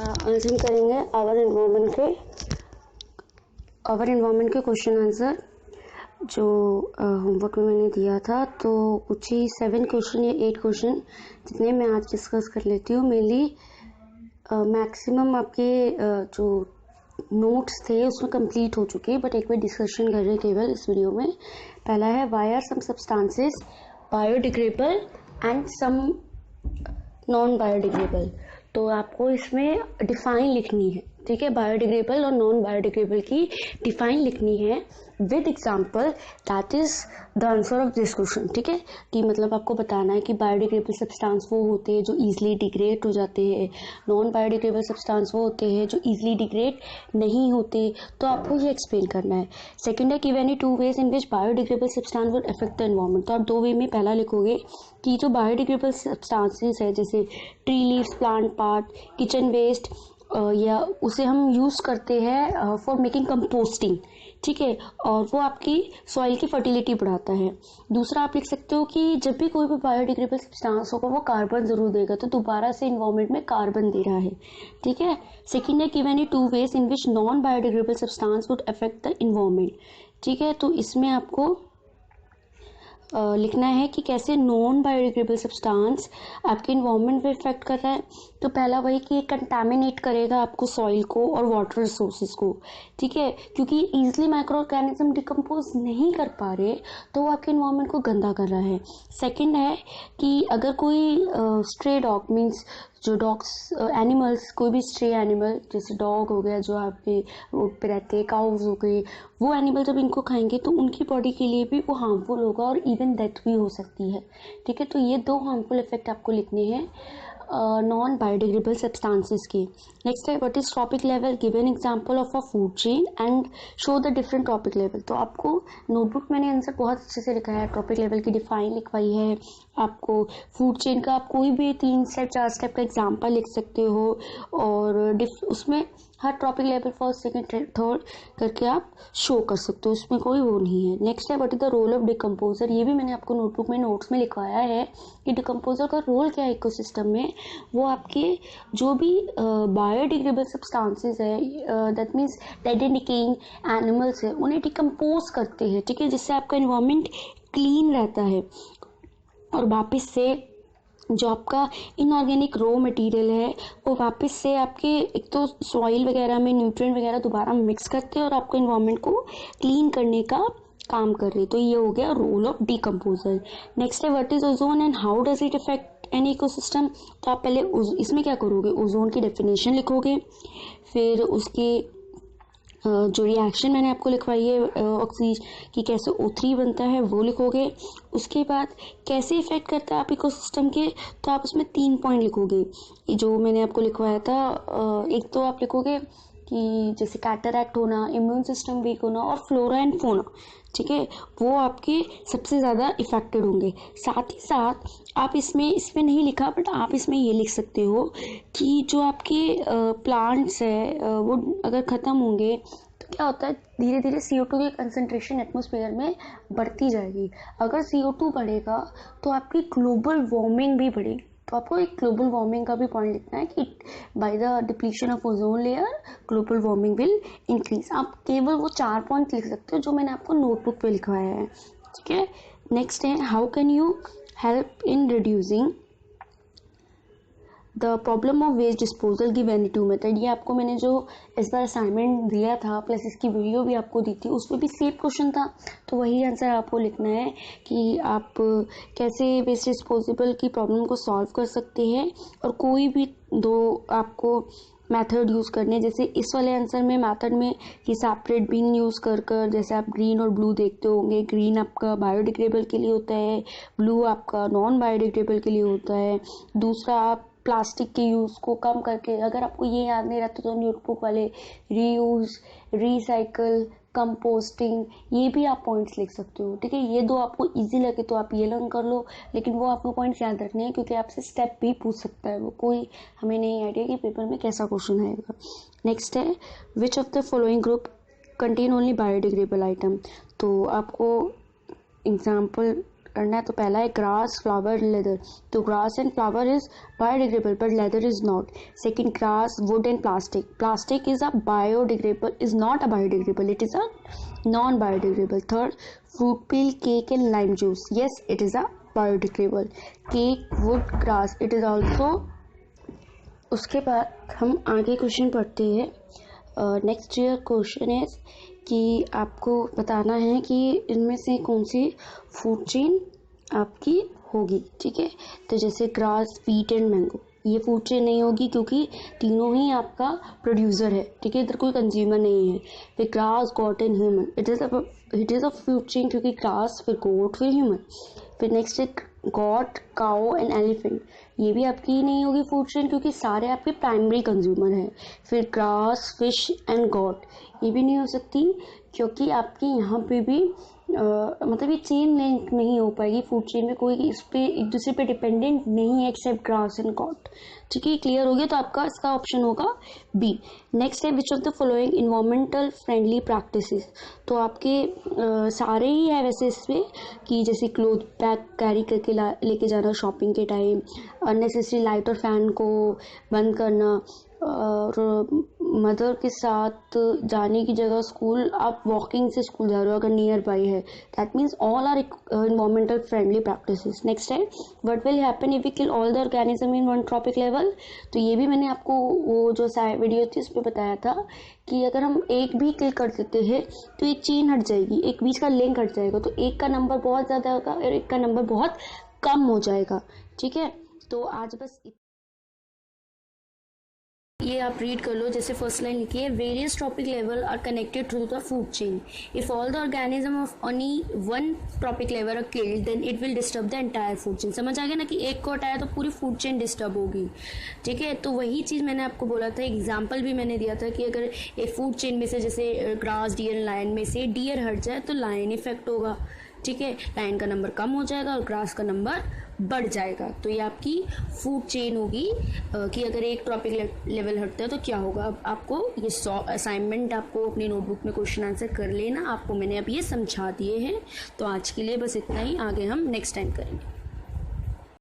आज हम करेंगे आवर एनवायरनमेंट के क्वेश्चन आंसर जो होमवर्क में मैंने दिया था। तो कुछ ही 7 क्वेश्चन या 8 क्वेश्चन जितने मैं आज डिस्कस कर लेती हूँ। मेनली मैक्सिमम आपके जो नोट्स थे उसमें कंप्लीट हो चुके हैं, बट एक बार डिस्कशन कर रहे केवल इस वीडियो में। पहला है why are some substances biodegradable and some non biodegradable. तो आपको इसमें डिफाइन लिखनी है, ठीक है। बायोडिग्रेडेबल और नॉन बायोडिग्रेडेबल की डिफाइन लिखनी है with example, that is the answer of this question, ठीक है। कि मतलब आपको बताना है कि बायोडिग्रेडेबल सब्सटेंस वो होते हैं जो इजीली डिग्रेड हो जाते हैं, नॉन बायोडिग्रेडेबल सब्सटेंस वो होते हैं जो इजीली डिग्रेड नहीं होते। तो आपको ये एक्सप्लेन करना है। सेकंड है give any 2 ways in which biodegradable substance will affect the environment. तो आप 2 वे में पहला लिखोगे कि जो बायोडिग्रेडेबल सब्सटेंसेस है जैसे tree leaves, plant part, kitchen waste, या उसे हम यूज करते हैं फॉर मेकिंग कंपोस्टिंग, ठीक है, और वो आपकी सॉइल की फर्टिलिटी बढ़ाता है। दूसरा आप लिख सकते हो कि जब भी कोई भी बायोडिग्रेडेबल सब्सटेंस होगा वो कार्बन जरूर देगा, तो दोबारा से इन्वायरमेंट में कार्बन दे रहा है, ठीक है। सेकेंड है give any 2 ways in which non biodegradable substance would affect the environment, ठीक है। तो इसमें आपको लिखना है कि कैसे नॉन बायोडिग्रेडेबल सब्सटेंस आपके इन्वायरमेंट पे इफेक्ट कर रहा है। तो पहला वही कि कंटामिनेट करेगा आपको सॉइल को और वाटर रिसोर्सेज को, ठीक है, क्योंकि इजीली माइक्रो ऑर्गेनिज्म डिकम्पोज नहीं कर पा रहे तो वो आपके इन्वायरमेंट को गंदा कर रहा है। सेकंड है कि अगर कोई स्ट्रे डॉग मीन्स जो डॉग्स एनिमल्स, कोई भी स्ट्रे एनिमल जैसे डॉग हो गया जो आपके रोड पे रहते हैं, काउज हो गई, वो एनिमल जब इनको खाएंगे तो उनकी बॉडी के लिए भी वो हार्मफुल होगा और इवन डेथ भी हो सकती है, ठीक है। तो ये 2 हार्मफुल इफेक्ट आपको लिखने हैं नॉन बायोडिग्रेडेबल सब्सटेंसेस की। नेक्स्ट है what is trophic level, give an example of a food chain and show the different trophic level. तो आपको नोटबुक मैंने आंसर बहुत अच्छे से लिखा है, ट्रॉपिक लेवल की डिफाइन लिखवाई है। आपको फूड चेन का आप कोई भी 3 स्टेप 4 स्टेप का एग्जांपल लिख सकते हो और उसमें हर trophic level first second third करके आप शो कर सकते हो, उसमें कोई वो नहीं है। नेक्स्ट है what is the role of decomposer. ये भी मैंने आपको नोटबुक में नोट्स में लिखवाया है कि डिकम्पोजर का रोल क्या है इकोसिस्टम में। वो आपके जो भी बायोडिग्रेडेबल सब्सटेंसेस है, that means dead and decaying animals है, उन्हें डिकम्पोज करते हैं, ठीक है, जिससे आपका एनवायरनमेंट क्लीन रहता है और वापस से जो आपका इनऑर्गेनिक रॉ मटेरियल है वो वापस से आपके एक तो सॉइल वगैरह में न्यूट्रिएंट वगैरह दोबारा मिक्स करते हैं और आपको इन्वायरमेंट को क्लीन करने का काम कर रहे हैं। तो ये हो गया रोल ऑफ डिकम्पोजर। नेक्स्ट है what is ozone and how does it affect an ecosystem. तो आप पहले इसमें क्या करोगे, ओजोन की डेफिनेशन लिखोगे, फिर उसके जो रिएक्शन मैंने आपको लिखवाई है ऑक्सीजन की कैसे O3 बनता है वो लिखोगे। उसके बाद कैसे इफेक्ट करता है आप इकोसिस्टम के, तो आप उसमें 3 पॉइंट लिखोगे जो मैंने आपको लिखवाया था। एक तो आप लिखोगे कि जैसे कैटरैक्ट होना, इम्यून सिस्टम वीक होना और फ्लोरा एंड फोना, ठीक है, वो आपके सबसे ज़्यादा इफेक्टेड होंगे। साथ ही साथ आप इसमें नहीं लिखा बट आप इसमें ये लिख सकते हो कि जो आपके प्लांट्स है वो अगर ख़त्म होंगे तो क्या होता है, धीरे धीरे CO2 की कंसंट्रेशन एटमॉस्फेयर में बढ़ती जाएगी। अगर CO2 बढ़ेगा तो आपकी ग्लोबल वार्मिंग भी बढ़ेगी। तो आपको एक ग्लोबल वार्मिंग का भी पॉइंट लिखना है कि by the depletion of ozone layer global warming will increase. आप केवल वो 4 पॉइंट लिख सकते हो जो मैंने आपको नोटबुक पे लिखवाया है, ठीक है। नेक्स्ट है how can you help in reducing the problem of waste disposal, give any 2 method. ये आपको मैंने जो इस बार असाइनमेंट दिया था प्लस इसकी वीडियो भी आपको दी थी, उसमें भी सेम क्वेश्चन था, तो वही आंसर आपको लिखना है कि आप कैसे वेस्ट डिस्पोजेबल की प्रॉब्लम को सॉल्व कर सकते हैं और कोई भी 2 आपको मेथड यूज़ करने। जैसे इस वाले आंसर में मेथड में कि सेपरेट बिन यूज़ कर जैसे आप ग्रीन और ब्लू देखते होंगे, ग्रीन आपका बायोडिग्रेडेबल के लिए होता है, ब्लू आपका नॉन बायोडिग्रेडेबल के लिए होता है। दूसरा आप प्लास्टिक के यूज़ को कम करके, अगर आपको ये याद नहीं रहता तो नोटबुक वाले रीयूज, रीसाइकल, कंपोस्टिंग, ये भी आप पॉइंट्स लिख सकते हो, ठीक है। ये 2 आपको इजी लगे तो आप ये लर्न कर लो, लेकिन वो आपको पॉइंट्स याद रखने हैं क्योंकि आपसे स्टेप भी पूछ सकता है वो, कोई हमें नहीं आइडिया कि पेपर में कैसा क्वेश्चन आएगा। नेक्स्ट है which of the following group contain only biodegradable item. तो आपको एग्जाम्पल करना है। तो पहला है ग्रास, फ्लावर, लेदर। तो grass and flower is biodegradable but leather is not. Second, grass, would and plastic. Plastic is a biodegradable, is not a biodegradable, it is a non biodegradable. Third, fruit peel, cake and lime juice, yes it is a biodegradable. Cake, would, grass, it is also. उसके बाद हम आगे question पढ़ते हैं। Next year question है कि आपको बताना है कि इनमें से कौन सी फूड चेन आपकी होगी, ठीक है। तो जैसे ग्रास, व्हीट एंड मैंगो, ये फूड चेन नहीं होगी क्योंकि तीनों ही आपका प्रोड्यूसर है, ठीक है, इधर कोई कंज्यूमर नहीं है। फिर grass, got and human, it is a food chain क्योंकि ग्रास, फिर गोट, फिर ह्यूमन। फिर नेक्स्ट है गॉट, काउ एंड एलिफेंट, ये भी आपकी ही नहीं होगी फूड चेन क्योंकि सारे आपके प्राइमरी कंज्यूमर हैं। फिर ग्रास, फिश एंड गॉट, ये भी नहीं हो सकती क्योंकि आपके यहाँ पे भी मतलब ये चेन लिंक नहीं हो पाएगी फूड चेन में, कोई इस पे एक दूसरे पे डिपेंडेंट नहीं है एक्सेप्ट ग्रास एंड गॉट, ठीक है। क्लियर हो गया, तो आपका इसका ऑप्शन होगा बी। नेक्स्ट है which of the following environmental friendly practices. तो आपके सारे ही है वैसे इसमें कि जैसे क्लोथ बैग कैरी करके लेके जाना शॉपिंग के टाइम, अननेसेसरी लाइट और फैन को बंद करना, और मदर के साथ जाने की जगह स्कूल आप वॉकिंग से स्कूल जा रहे हो अगर नियर बाई है, that means all are environmental friendly practices. Next है what will happen if we kill all the organism in one trophic level. तो ये भी मैंने आपको वो जो वीडियो थी उस पर बताया था कि अगर हम एक भी किल कर देते हैं तो एक चेन हट जाएगी, एक बीच का लिंक हट जाएगा, तो एक का नंबर बहुत ज़्यादा होगा और एक का नंबर बहुत कम हो जाएगा, ठीक है। तो आज बस ये आप रीड कर लो। जैसे फर्स्ट लाइन लिखी है, various trophic level are connected through the food chain, if all the organism of only one trophic level are killed then it will disturb the entire food chain. समझ आ गया ना कि एक को हटाया तो पूरी फूड चेन डिस्टर्ब होगी, ठीक है। तो वही चीज़ मैंने आपको बोला था, एग्जाम्पल भी मैंने दिया था कि अगर एक फूड चेन में से जैसे ग्रास, डियर, लायन में से डियर हट जाए तो लायन इफेक्ट होगा, ठीक है, लायन का नंबर कम हो जाएगा और ग्रास का नंबर बढ़ जाएगा। तो ये आपकी फूड चेन होगी कि अगर एक ट्रॉपिक लेवल हटता है तो क्या होगा। अब आपको ये असाइनमेंट आपको अपनी नोटबुक में क्वेश्चन आंसर कर लेना, आपको मैंने अब ये समझा दिए हैं। तो आज के लिए बस इतना ही, आगे हम नेक्स्ट टाइम करेंगे।